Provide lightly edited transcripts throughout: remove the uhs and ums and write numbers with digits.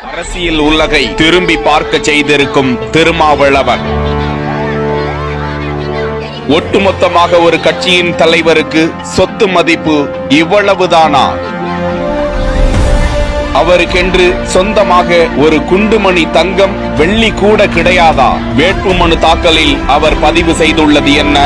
அரசியல் உலகை திரும்பி பார்க்க செய்திருக்கும் திருமாவளவன் ஒட்டுமொத்தமாக ஒரு கட்சியின் தலைவருக்கு சொத்து மதிப்பு இவ்வளவுதானா? அவருக்கென்று சொந்தமாக ஒரு குண்டுமணி தங்கம் வெள்ளி கூட கிடையாதா? வேட்புமனு தாக்கலில் அவர் பதிவு செய்துள்ளது என்ன?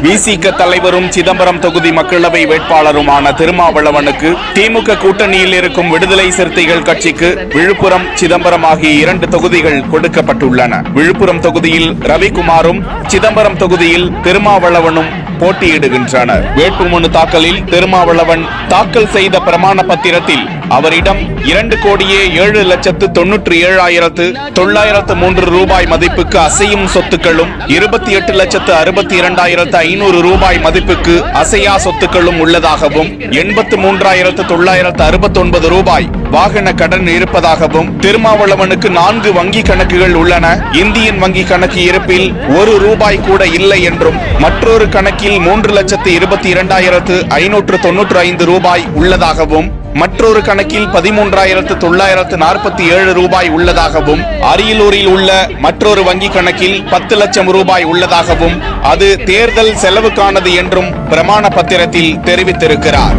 விசிக தலைவரும் சிதம்பரம் தொகுதி மக்களவை வேட்பாளருமான திருமாவளவனுக்கு திமுக கூட்டணியில் இருக்கும் விடுதலை சிறுத்தைகள் கட்சிக்கு விழுப்புரம், சிதம்பரம் ஆகிய 2 தொகுதிகள் கொடுக்கப்பட்டுள்ளன. விழுப்புரம் தொகுதியில் ரவிக்குமாரும், சிதம்பரம் தொகுதியில் திருமாவளவனும் போட்டியிடுகின்றனர். வேட்புமனு தாக்கலில் திருமாவளவன் தாக்கல் செய்த பிரமாண பத்திரத்தில் அவரிடம் 2,7,97,903 ரூபாய் மதிப்புக்கு அசையும் சொத்துக்களும் 28,62,500 ரூபாய் மதிப்புக்கு அசையா சொத்துக்களும் உள்ளதாகவும் 83,969 ரூபாய் வாகன கடன் இருப்பதாகவும், திருமாவளவனுக்கு 4 வங்கி கணக்குகள் உள்ளன, இந்தியன் வங்கி கணக்கு இருப்பில் 1 ரூபாய் கூட இல்லை என்றும், மற்றொரு கணக்கில் 3,72,595 ரூபாய் உள்ளதாகவும், மற்றொரு கணக்கில் 13,947 ரூபாய் உள்ளதாகவும், அரியலூரில் உள்ள மற்றொரு வங்கி கணக்கில் 10 லட்சம் ரூபாய் உள்ளதாகவும், அது தேர்தல் செலவுக்கானது என்றும் பிரமாண பத்திரத்தில் தெரிவித்திருக்கிறார்.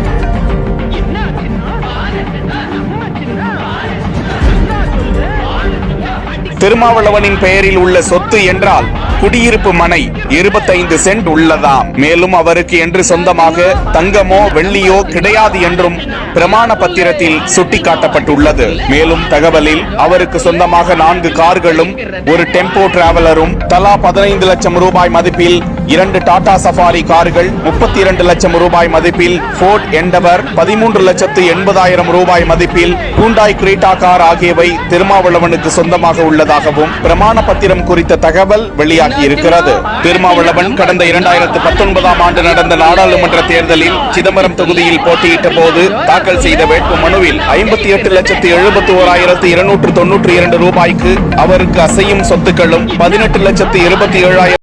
திருமாவளவனின் பெயரில் உள்ள சொத்து என்றால் குடியிருப்பு மனை 25 சென்ட் உள்ளதாம். மேலும் அவருக்கு என்று சொந்தமாக தங்கமோ வெள்ளியோ கிடையாது என்றும் பிரமாண பத்திரத்தில் சுட்டிக்காட்டப்பட்டுள்ளது. மேலும் தகவலில் அவருக்கு சொந்தமாக 4 கார்களும், ஒரு டெம்போ டிராவலரும், தலா 15 லட்சம் ரூபாய் மதிப்பில் 2 டாடா சஃபாரி கார்கள், 32 லட்சம் ரூபாய் மதிப்பில் ஃபோர்ட் எண்டவர், 13,80,000 ரூபாய் மதிப்பில் ஹூண்டாய் கிரீட்டா கார் ஆகியவை திருமாவளவனுக்கு சொந்தமாக உள்ளதாகவும் பிரமாண பத்திரம் குறித்த தகவல் வெளியாகியிருக்கிறது. திருமாவளவன் கடந்த 2019ஆம் ஆண்டு நடந்த நாடாளுமன்ற தேர்தலில் சிதம்பரம் தொகுதியில் போட்டியிட்ட போது தாக்கல் செய்த வேட்பு மனுவில் 58,71,292 ரூபாய்க்கு அவருக்கு அசையும் சொத்துக்களும் 18,27,000